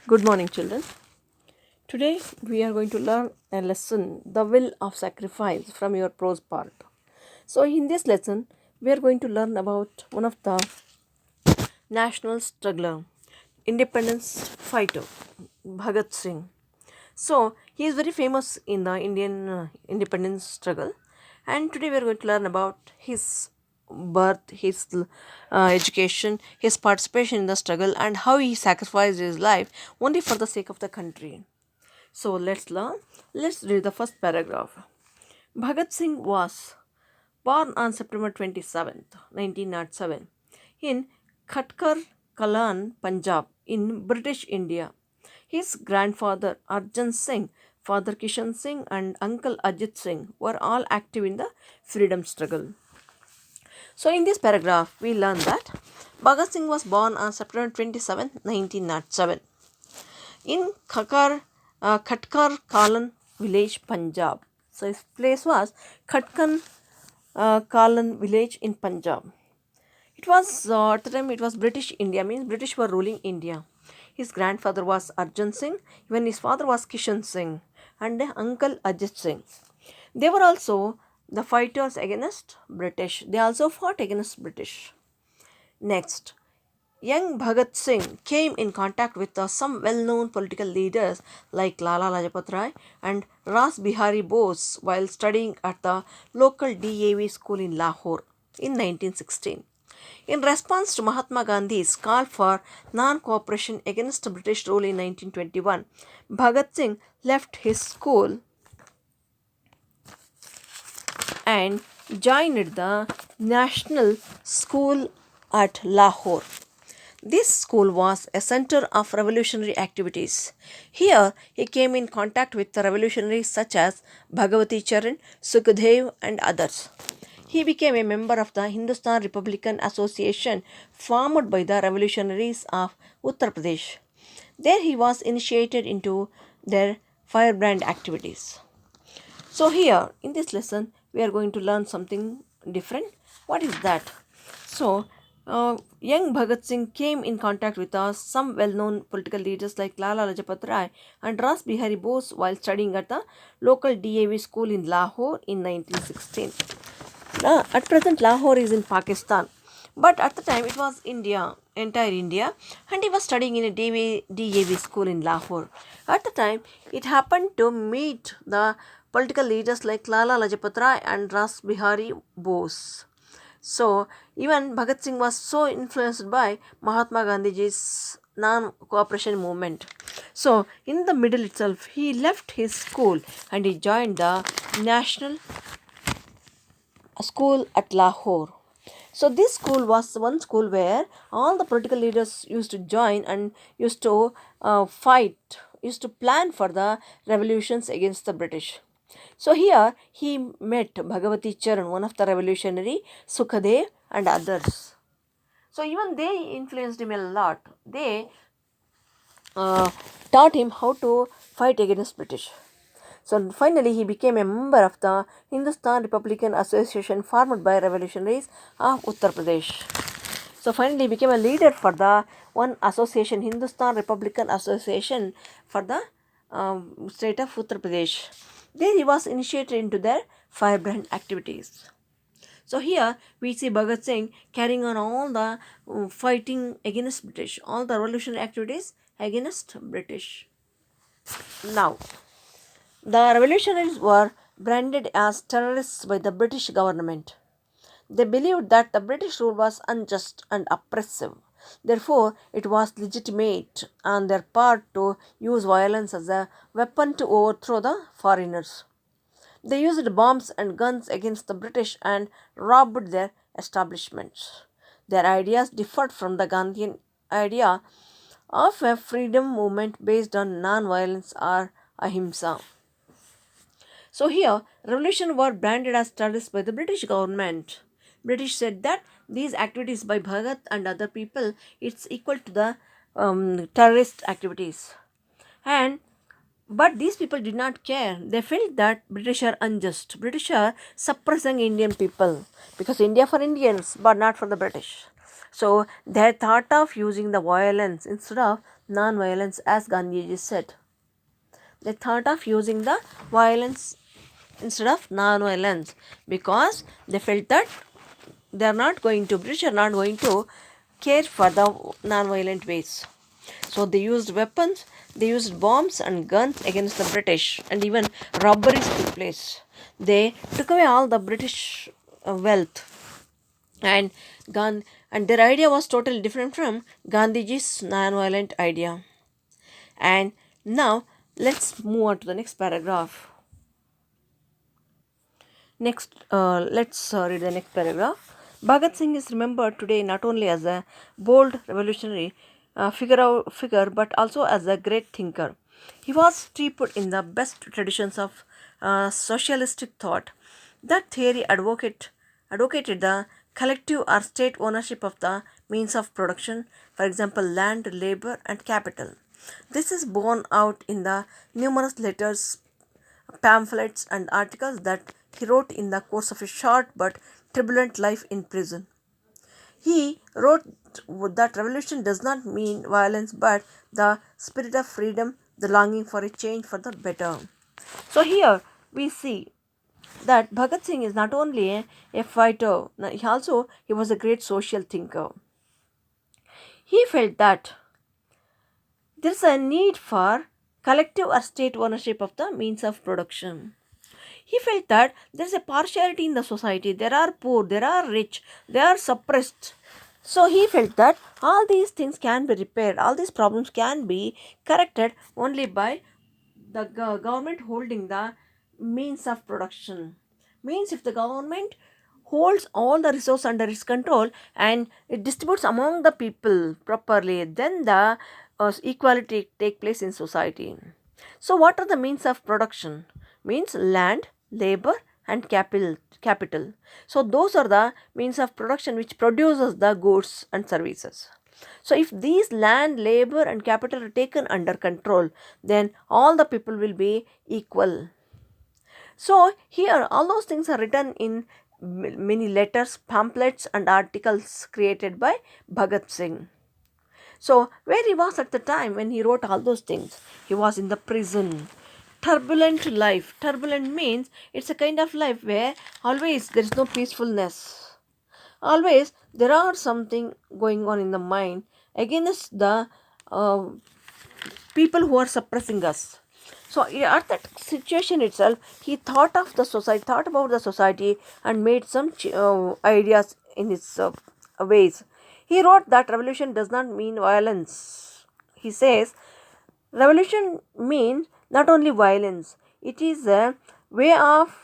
Good morning, children. Today we are going to learn a lesson, The Will of Sacrifice, from your prose part. So, in this lesson, we are going to learn about one of the national struggler, independence fighter, Bhagat Singh. So, he is very famous in the Indian independence struggle, and today we are going to learn about his birth, his education, his participation in the struggle, and how he sacrificed his life only for the sake of the country. So let's learn. Let's read the first paragraph. Bhagat Singh was born on September 27th, 1907, in Khatkar Kalan, Punjab, in British India. His grandfather Arjan Singh, father Kishan Singh, and uncle Ajit Singh were all active in the freedom struggle. So, in this paragraph, we learn that Bhagat Singh was born on September 27th, 1907 in Khatkar Kalan village, Punjab. So his place was Khatkan Kalan village in Punjab. It was at the time it was British India, means British were ruling India. His grandfather was Arjan Singh, even his father was Kishan Singh, and uncle Ajit Singh. They were also the fighters against British. They also fought against British. Next, young Bhagat Singh came in contact with some well-known political leaders like Lala Lajpat Rai and Ras Bihari Bose while studying at the local DAV school in Lahore in 1916. In response to Mahatma Gandhi's call for non-cooperation against British rule in 1921, Bhagat Singh left his school and joined the National School at Lahore. This school was a center of revolutionary activities. Here, he came in contact with the revolutionaries such as Bhagavati Charan, Sukhdev, and others. He became a member of the Hindustan Republican Association formed by the revolutionaries of Uttar Pradesh. There, he was initiated into their firebrand activities. So, here in this lesson, we are going to learn something different. What is that? So, young Bhagat Singh came in contact with some well known political leaders like Lala Lajpat Rai and Ras Bihari Bose while studying at the local DAV school in Lahore in 1916. Now, at present, Lahore is in Pakistan, but at the time it was India, entire India, and he was studying in a DAV school in Lahore. At the time, it happened to meet the political leaders like Lala Lajpat Rai and Ras Bihari Bose. So, even Bhagat Singh was so influenced by Mahatma Gandhiji's non-cooperation movement. So, in the middle itself, he left his school and he joined the National School at Lahore. So, this school was one school where all the political leaders used to join and used to fight, used to plan for the revolutions against the British. So here he met Bhagavati Charan, one of the revolutionary, Sukhadev and others. So even they influenced him a lot. They uh, taught him how to fight against British. So finally he became a member of the Hindustan Republican Association formed by revolutionaries of Uttar Pradesh. So finally he became a leader for the one association, Hindustan Republican Association for the state of Uttar Pradesh. There he was initiated into their firebrand activities. So here we see Bhagat Singh carrying on all the fighting against British, all the revolutionary activities against British. Now, the revolutionaries were branded as terrorists by the British government. They believed that the British rule was unjust and oppressive. Therefore, it was legitimate on their part to use violence as a weapon to overthrow the foreigners. They used bombs and guns against the British and robbed their establishments. Their ideas differed from the Gandhian idea of a freedom movement based on non-violence or ahimsa. So here, revolution were branded as terrorists by the British government. British said that these activities by Bhagat and other people it's equal to the terrorist activities. And but these people did not care. They felt that British are unjust. British are suppressing Indian people because India for Indians, but not for the British. So they thought of using the violence instead of non-violence, as Gandhiji said. They thought of using the violence instead of non-violence because they felt that they are not going to, British are not going to care for the non-violent ways. So they used weapons, they used bombs and guns against the British, and even robberies took place. They took away all the British wealth, and and their idea was totally different from Gandhiji's non-violent idea. And now let's move on to the next paragraph. Let's read the next paragraph. Bhagat Singh is remembered today not only as a bold revolutionary figure but also as a great thinker. He was steeped in the best traditions of socialistic thought. That theory advocated the collective or state ownership of the means of production, for example, land, labor, and capital. This is borne out in the numerous letters, pamphlets, and articles that he wrote in the course of a short but turbulent life in prison. He wrote that revolution does not mean violence but the spirit of freedom, the longing for a change for the better. So, here we see that Bhagat Singh is not only a fighter, he was a great social thinker. He felt that there is a need for collective or state ownership of the means of production. He felt that there is a partiality in the society. There are poor, there are rich, they are suppressed. So he felt that all these things can be repaired, all these problems can be corrected only by the government holding the means of production. Means if the government holds all the resource under its control and it distributes among the people properly, then the equality take place in society. So what are the means of production? Means land, labor, and capital. So those are the means of production which produces the goods and services. So if these land, labor, and capital are taken under control, then all the people will be equal. So here all those things are written in many letters, pamphlets, and articles created by Bhagat Singh. So where he was at the time when he wrote all those things? He was in the prison. Turbulent life. Turbulent means it's a kind of life where always there is no peacefulness. Always there are something going on in the mind against the uh, people who are suppressing us. So at that situation itself, he thought of the society, thought about the society, and made some ideas in his ways. He wrote that revolution does not mean violence. He says revolution means not only violence; it is a way of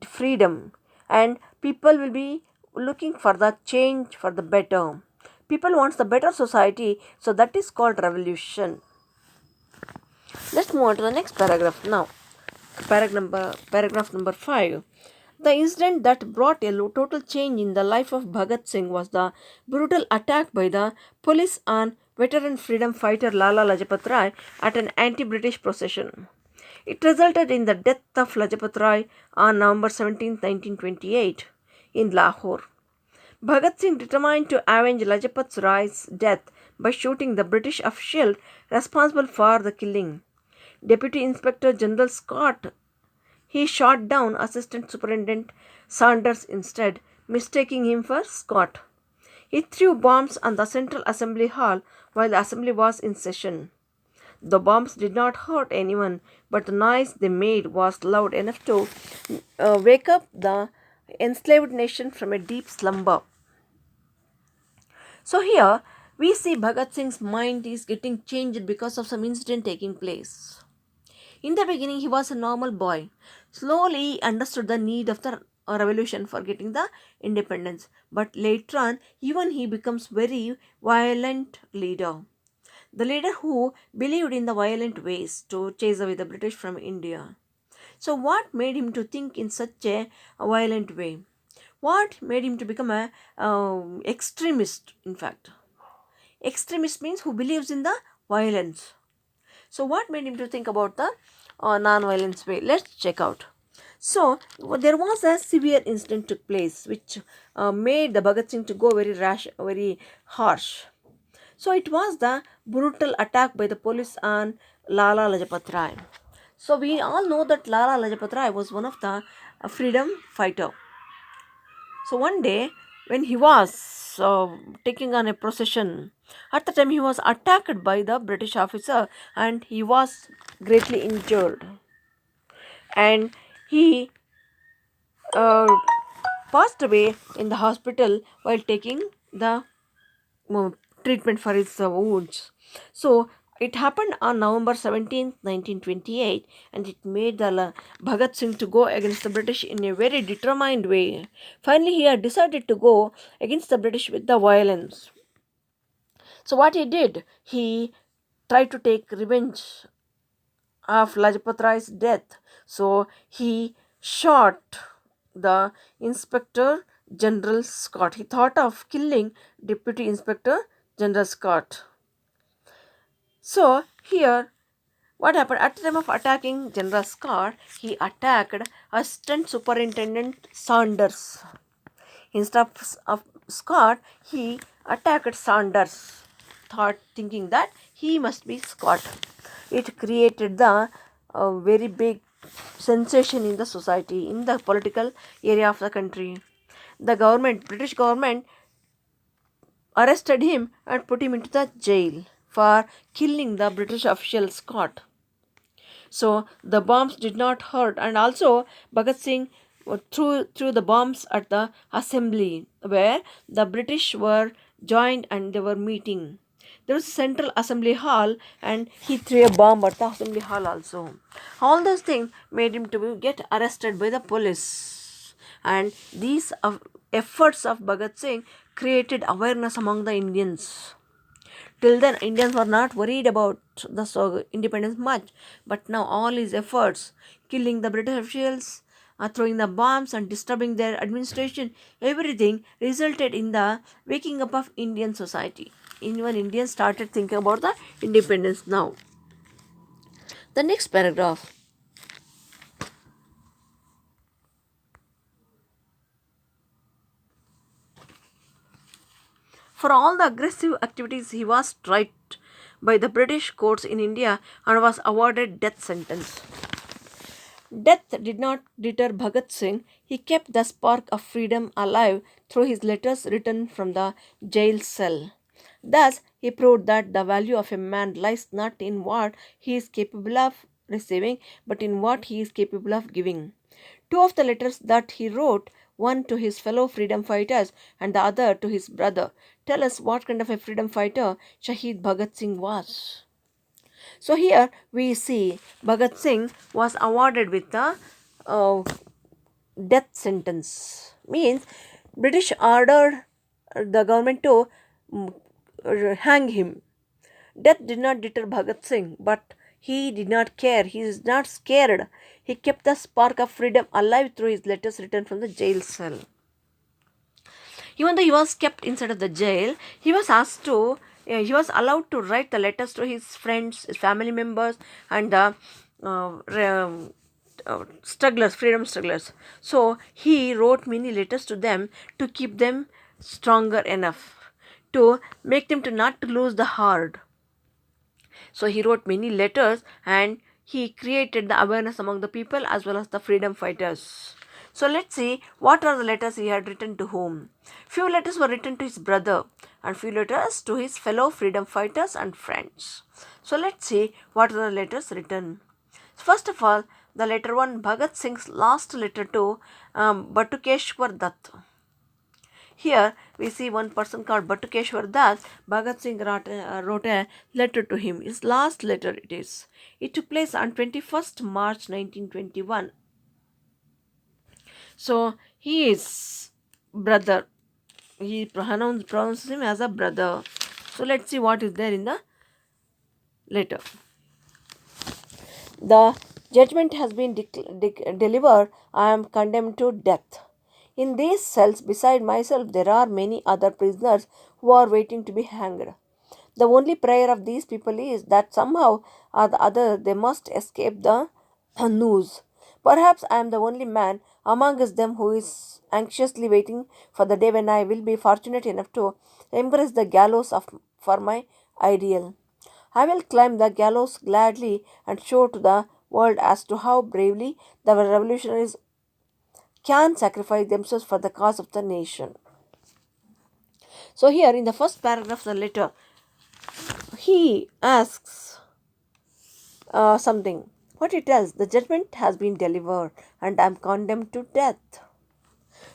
freedom, and people will be looking for the change for the better. People wants the better society, so that is called revolution. Let's move on to the next paragraph now. Paragraph number 5. The incident that brought a total change in the life of Bhagat Singh was the brutal attack by the police on veteran freedom fighter Lala Lajpat Rai at an anti-British procession. It resulted in the death of Lajpat Rai on November 17, 1928 in Lahore. Bhagat Singh determined to avenge Lajpat Rai's death by shooting the British official responsible for the killing. Deputy Inspector General Scott, he shot down Assistant Superintendent Saunders instead, mistaking him for Scott. He threw bombs on the Central Assembly Hall while the assembly was in session. The bombs did not hurt anyone, but the noise they made was loud enough to wake up the enslaved nation from a deep slumber. So here we see Bhagat Singh's mind is getting changed because of some incident taking place. In the beginning, he was a normal boy. Slowly, he understood the need of the revolution for getting the independence. But later on, even he becomes very violent leader. The leader who believed in the violent ways to chase away the British from India. So, what made him to think in such a violent way? What made him to become a extremist? In fact, extremist means who believes in the violence. So, what made him to think about the non-violence way? Let's check out. So there was a severe incident took place which made the Bhagat Singh to go very rash, very harsh. So it was the brutal attack by the police on Lala Lajpat Rai. So we all know that Lala Lajpat Rai was one of the freedom fighter. So one day when he was taking on a procession, at the time he was attacked by the British officer and he was greatly injured. And he uh, passed away in the hospital while taking the uh, treatment for his wounds. So it happened on November 17th, 1928, and it made the Bhagat Singh to go against the British in a very determined way. Finally, he had decided to go against the British with the violence. So what he did, he tried to take revenge of Lajpat Rai's death. So he shot the Inspector General Scott. He thought of killing Deputy Inspector General Scott. So here, what happened at the time of attacking General Scott? He attacked Assistant Superintendent Saunders. Instead of Scott, he attacked Saunders, thinking that he must be Scott. It created the very big sensation in the society, in the political area of the country. The government, British government, arrested him and put him into the jail for killing the British official Scott. So the bombs did not hurt, and also Bhagat Singh threw the bombs at the assembly where the British were joined and they were meeting. There was a central assembly hall, and he threw a bomb at the assembly hall also. All those things made him to get arrested by the police, and these efforts of Bhagat Singh created awareness among the Indians. Till then, Indians were not worried about the independence much, but now all his efforts, killing the British officials, throwing the bombs, and disturbing their administration, everything resulted in the waking up of Indian society. Even Indians started thinking about the independence now. The next paragraph. For all the aggressive activities, he was tried by the British courts in India and was awarded death sentence. Death did not deter Bhagat Singh. He kept the spark of freedom alive through his letters written from the jail cell. Thus, he proved that the value of a man lies not in what he is capable of receiving, but in what he is capable of giving. Two of the letters that he wrote, one to his fellow freedom fighters and the other to his brother, tell us what kind of a freedom fighter Shahid Bhagat Singh was. So here we see Bhagat Singh was awarded with the uh, death sentence. Means British ordered the government to hang him. Death did not deter Bhagat Singh, but he did not care. He is not scared. He kept the spark of freedom alive through his letters written from the jail cell. Even though he was kept inside of the jail, he was asked to, he was allowed to write the letters to his friends, his family members, and the strugglers, freedom strugglers. So he wrote many letters to them to keep them stronger enough, to make them to not to lose the heart. So he wrote many letters and he created the awareness among the people as well as the freedom fighters. So let's see what are the letters he had written to whom. Few letters were written to his brother and few letters to his fellow freedom fighters and friends. So let's see what are the letters written. First of all, the letter 1, Bhagat Singh's last letter to Batukeshwar Dutt. Here we see one person called Batukeshwar Das. Bhagat Singh wrote a letter to him. His last letter it is. It took place on 21st March 1921. So he is brother. He pronounces him as a brother. So let's see what is there in the letter. The judgment has been delivered. I am condemned to death. In these cells, beside myself, there are many other prisoners who are waiting to be hanged. The only prayer of these people is that somehow or the other they must escape the noose. Perhaps I am the only man among us them who is anxiously waiting for the day when I will be fortunate enough to embrace the gallows for my ideal. I will climb the gallows gladly and show to the world as to how bravely the revolutionaries can sacrifice themselves for the cause of the nation. So, here in the first paragraph of the letter, he asks something. What he tells, the judgment has been delivered and I am condemned to death.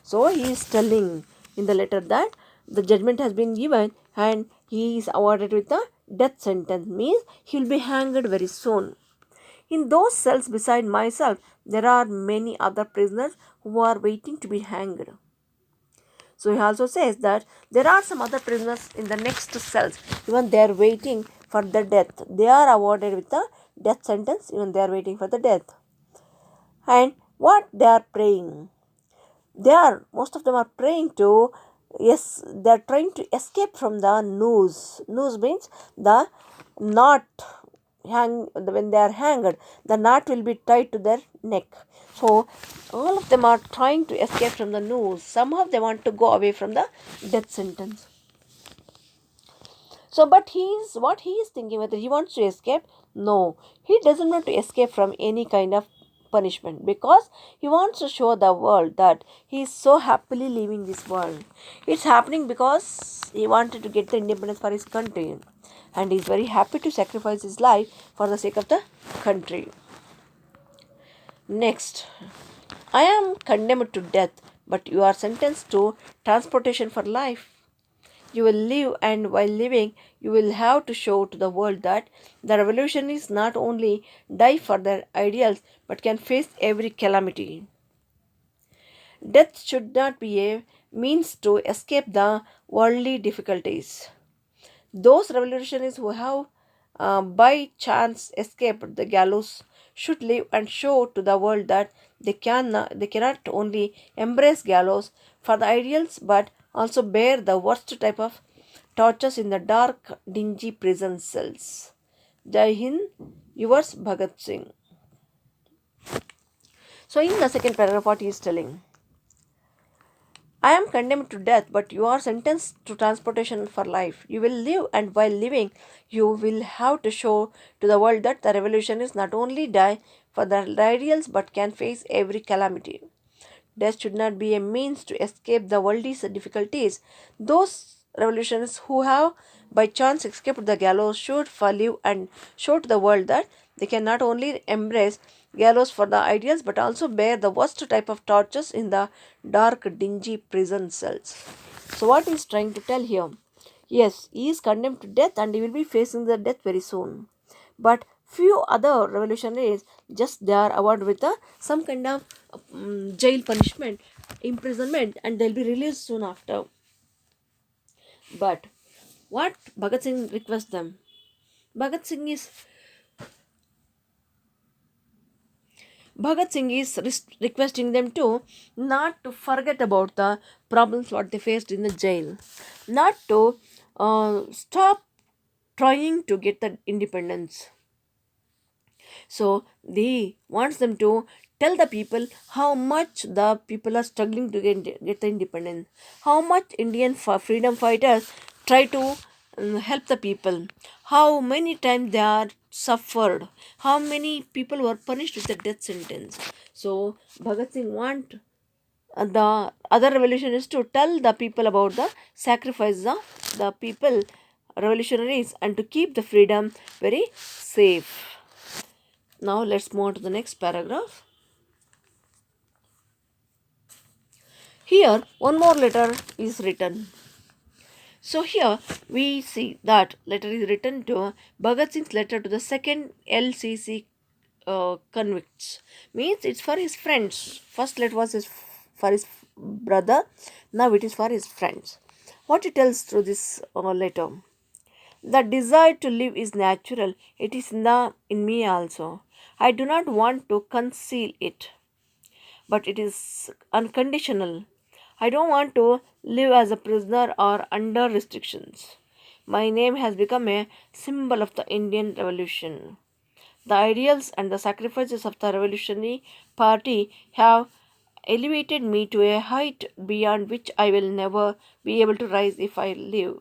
So he is telling in the letter that the judgment has been given and he is awarded with a death sentence, means he will be hanged very soon. In those cells beside myself, there are many other prisoners who are waiting to be hanged. So he also says that there are some other prisoners in the next cells, even they are waiting for the death. They are awarded with a death sentence, even they are waiting for the death. And what they are praying? Most of them are praying to, yes, they are trying to escape from the noose. Noose means the knot. When they are hanged, the knot will be tied to their neck. So all of them are trying to escape from the noose. Somehow they want to go away from the death sentence. So, but what he is thinking, whether he wants to escape. No, he doesn't want to escape from any kind of punishment, because he wants to show the world that he is so happily living this world. It's happening because he wanted to get the independence for his country, and he is very happy to sacrifice his life for the sake of the country. Next, I am condemned to death, but you are sentenced to transportation for life. You will live, and while living, you will have to show to the world that the revolutionaries not only die for their ideals but can face every calamity. Death should not be a means to escape the worldly difficulties. Those revolutionaries who have by chance escaped the gallows should live and show to the world that they cannot only embrace gallows for the ideals but also bear the worst type of tortures in the dark, dingy prison cells. Jai Hind, yours Bhagat Singh. So, in the second paragraph, what he is telling, I am condemned to death, but you are sentenced to transportation for life. You will live, and while living, you will have to show to the world that the revolutionists not only die for their ideals but can face every calamity. Death should not be a means to escape the worldly difficulties. Those revolutionists who have by chance escaped the gallows should live and show to the world that they can not only embrace gallows for the ideals but also bear the worst type of tortures in the dark, dingy prison cells. So, what he is trying to tell here? Yes, he is condemned to death and he will be facing the death very soon. But few other revolutionaries, just they are awarded with some kind of jail punishment, imprisonment, and they'll be released soon after. But what Bhagat Singh requests them? Bhagat Singh is Bhagat Singh is requesting them to not to forget about the problems what they faced in the jail, not to stop trying to get the independence. So they wants them to tell the people how much the people are struggling to get the independence, how much Indian freedom fighters try to help the people, how many times they are suffered, how many people were punished with the death sentence. So Bhagat Singh want the other revolutionists to tell the people about the sacrifice of the people revolutionaries and to keep the freedom very safe. Now let's move on to the next paragraph. Here, one more letter is written. So here we see that letter is written to Bhagat Singh's letter to the second LCC convicts. Means it's for his friends. First letter was for his brother. Now it is for his friends. What he tells through this letter. The desire to live is natural. It is in me also. I do not want to conceal it, but it is unconditional. I don't want to live as a prisoner or under restrictions. My name has become a symbol of the Indian Revolution. The ideals and the sacrifices of the Revolutionary Party have elevated me to a height beyond which I will never be able to rise if I live.